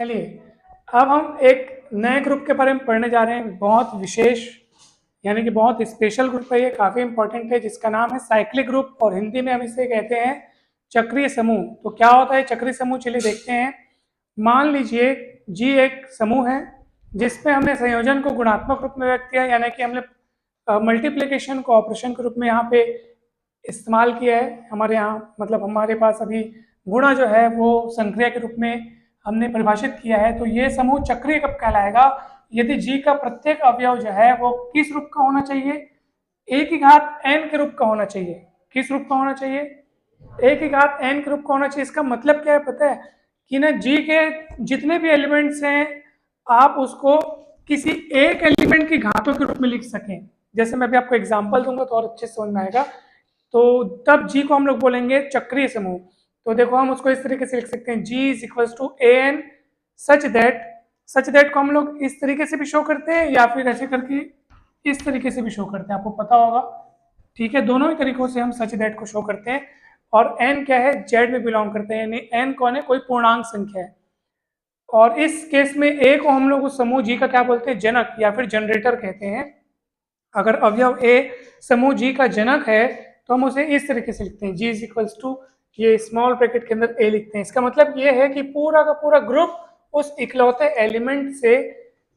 चलिए, अब हम एक नए ग्रुप के बारे में पढ़ने जा रहे हैं, बहुत विशेष यानी कि बहुत स्पेशल ग्रुप है, ये काफ़ी इंपॉर्टेंट है, जिसका नाम है साइक्लिक ग्रुप और हिंदी में हम इसे कहते हैं चक्रीय समूह। तो क्या होता है चक्रीय समूह, चलिए देखते हैं। मान लीजिए जी एक समूह है जिसमें हमने संयोजन को गुणात्मक रूप में व्यक्त किया, यानी कि हमने मल्टीप्लिकेशन को ऑपरेशन के रूप में यहाँ पे इस्तेमाल किया है। हमारे यहाँ मतलब हमारे पास अभी गुणा जो है वो संक्रिया के रूप में हमने परिभाषित किया है। तो ये समूह चक्रीय कब कहलाएगा? यदि जी का प्रत्येक अवयव जो है वो किस रूप का होना चाहिए? ए की घात एन के रूप का होना चाहिए। किस रूप का होना चाहिए? ए की घात एन के रूप का होना चाहिए। इसका मतलब क्या है पता है कि ना जी के जितने भी एलिमेंट्स हैं आप उसको किसी एक एलिमेंट की घातों के रूप में लिख सकें। जैसे मैं अभी आपको एग्जांपल दूंगा तो और अच्छे से समझ में आएगा। तो तब जी को हम लोग बोलेंगे चक्रीय समूह। तो देखो हम उसको इस तरीके से लिख सकते हैं, G is equals to A N such that को हम लोग इस तरीके से भी शो करते हैं या फिर ऐसे करके इस तरीके से भी शो करते हैं, आपको पता होगा। ठीक है, दोनों ही तरीकों से हम सच दैट को शो करते हैं। और एन क्या है? जेड में बिलोंग करते हैं, यानी एन कौन है? कोई पूर्णांक संख्या है। और इस केस में ए को हम लोग उस समूह जी का क्या बोलते हैं? जनक या फिर जनरेटर कहते हैं। अगर अवयव ए समूह जी का जनक है तो हम उसे इस तरीके से लिखते हैं, जी इज इक्वल्स टू, ये स्मॉल ब्रैकेट के अंदर ए लिखते हैं। इसका मतलब ये है कि पूरा का पूरा ग्रुप उस इकलौते एलिमेंट से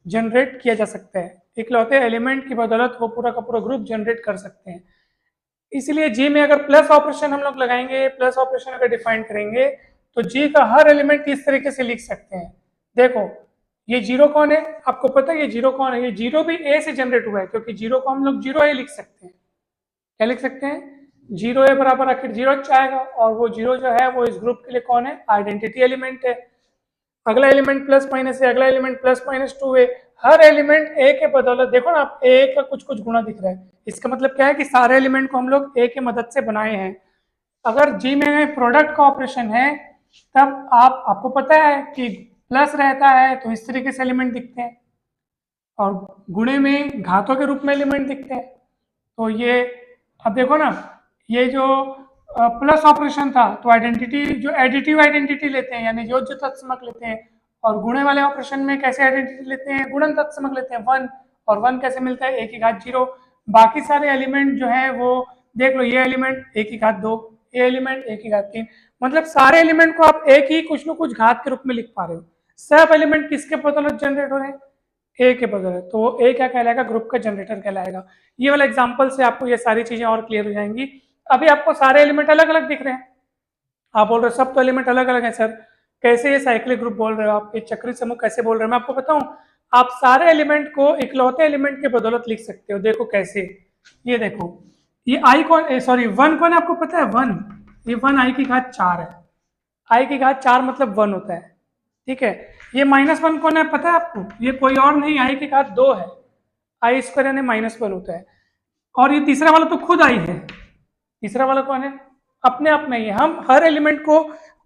जनरेट किया जा सकता है। इकलौते एलिमेंट की बदौलत वो पूरा का पूरा ग्रुप जनरेट कर सकते हैं। इसलिए जी में अगर प्लस ऑपरेशन हम लोग लगाएंगे, प्लस ऑपरेशन अगर डिफाइन करेंगे तो जी का हर एलिमेंट इस तरीके से लिख सकते हैं। देखो ये जीरो कौन है? आपको पता है ये जीरो कौन है? ये जीरो भी ए से जनरेट हुआ है, क्योंकि जीरो को हम लोग जीरो ए लिख सकते हैं। क्या लिख सकते हैं? जीरो ए बराबर आखिर जीरो आएगा, और वो जीरो जो है वो इस ग्रुप के लिए कौन है? आइडेंटिटी एलिमेंट है। अगला एलिमेंट प्लस माइनस है, अगला एलिमेंट प्लस माइनस टू है। हर एलिमेंट ए के बदौलत, देखो ना आप, ए का कुछ कुछ गुणा दिख रहा है। इसका मतलब क्या है कि सारे एलिमेंट को हम लोग ए की मदद से बनाए हैं। अगर जी में प्रोडक्ट का ऑपरेशन है तब आपको पता है कि प्लस रहता है तो इस तरीके से एलिमेंट दिखते हैं, और गुणे में घातों के रूप में एलिमेंट दिखते हैं। तो ये अब देखो ना, ये जो प्लस ऑपरेशन था तो आइडेंटिटी जो एडिटिव आइडेंटिटी लेते हैं, यानी जो तत्समक लेते हैं। और गुणे वाले ऑपरेशन में कैसे आइडेंटिटी लेते हैं? गुणन तत्समक लेते हैं, वन। और वन कैसे मिलता है? ए की घात जीरो। बाकी सारे एलिमेंट जो है वो देख लो, ये एलिमेंट ए की घात दो, ये एलिमेंट ए की घात तीन। मतलब सारे एलिमेंट को आप एक ही कुछ न कुछ घात के रूप में लिख पा रहे हो। सब एलिमेंट किसके बदौलत जनरेट हो रहे हैं? ए के बदौलत। तो ए क्या कहलाएगा? ग्रुप का जनरेटर कहलाएगा। ये वाला एग्जांपल से आपको ये सारी चीजें और क्लियर हो जाएंगी। अभी आपको सारे एलिमेंट अलग अलग दिख रहे हैं, आप बोल रहे हो सब तो एलिमेंट अलग अलग है सर, कैसे ये साइक्लिक ग्रुप बोल रहे हो आप, ये चक्रीय समूह कैसे बोल रहे हो? मैं आपको बताऊं, आप सारे एलिमेंट को इकलौते एलिमेंट के बदौलत लिख सकते हो। देखो कैसे, ये देखो, ये आई कौन, सॉरी वन कौन है? आपको पता है वन, ये वन आई की घात चार है। आई की घात चार मतलब वन होता है। ठीक है, ये माइनस वन कौन है पता है आपको? ये कोई और नहीं, आई की घात दो है। आई स्क्वायर यानी माइनस वन होता है। और ये तीसरा वाला तो खुद आई है। तीसरा वाला कौन है? अपने आप में ही हम हर एलिमेंट को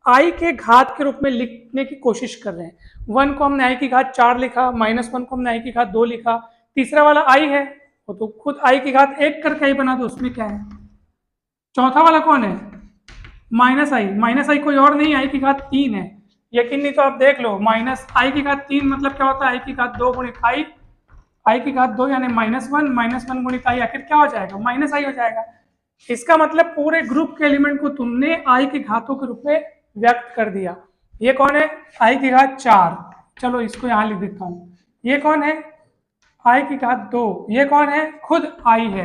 आई के घात के रूप में लिखने की कोशिश कर रहे हैं। वन को हमने आई की घात चार लिखा, माइनस वन को हमने आई की घात दो लिखा, तीसरा वाला आई है वो तो खुद आई की घात एक करके आई बना दो, उसमें क्या है? चौथा वाला कौन है? माइनस आई कोई और नहीं, आई की घात तीन है। यकीन नहीं तो आप देख लो, माइनस आई की घात तीन मतलब क्या होता है? आई की घात दो गुणित आई, आई की घात दो यानी माइनस वन गुणित आई, आखिर क्या हो जाएगा? माइनस आई हो जाएगा। इसका मतलब पूरे ग्रुप के एलिमेंट को तुमने आई की घातों के रूप में व्यक्त कर दिया। ये कौन है? आई की घात चार, चलो इसको यहां लिख देता हूं। ये कौन है? आई की घात दो। ये कौन है? खुद आई है।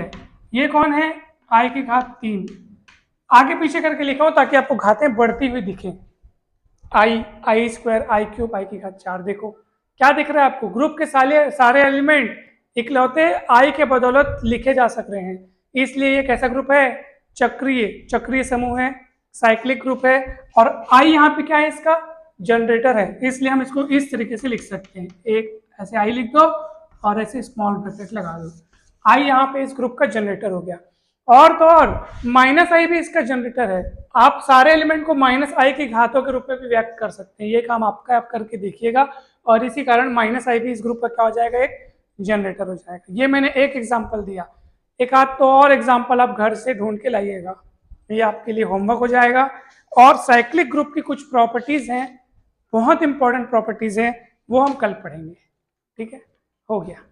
ये कौन है? आई की घात तीन। आगे पीछे करके लिखा हूं ताकि आपको घातें बढ़ती हुई दिखे। आई स्क्वायर, आई क्यूब, आई की घात चार। देखो क्या दिख रहा है आपको? ग्रुप के सारे एलिमेंट इकलौते आई के बदौलत लिखे जा सक रहे हैं। इसलिए ये कैसा ग्रुप है? चक्रीय समूह है, साइक्लिक ग्रुप है। और आई यहाँ पे क्या है? इसका जनरेटर है, इसलिए हम इसको इस तरीके से लिख सकते हैं। एक ऐसे आई लिख दो और ऐसे स्मॉल ब्रैकेट लगा दो। आई यहाँ पे इस ग्रुप का जनरेटर हो गया। और तो और माइनस आई भी इसका जनरेटर है। आप सारे एलिमेंट को माइनस आई की घातों के रूप में भी व्यक्त कर सकते हैं। ये काम आपका, आप करके देखिएगा। और इसी कारण माइनस आई भी इस ग्रुप का क्या हो जाएगा? एक जनरेटर हो जाएगा। ये मैंने एक एग्जांपल दिया, एक आध तो और एग्जांपल आप घर से ढूंढ के लाइएगा, ये आपके लिए होमवर्क हो जाएगा। और साइक्लिक ग्रुप की कुछ प्रॉपर्टीज हैं बहुत इंपॉर्टेंट प्रॉपर्टीज़ हैं, वो हम कल पढ़ेंगे। ठीक है, हो गया।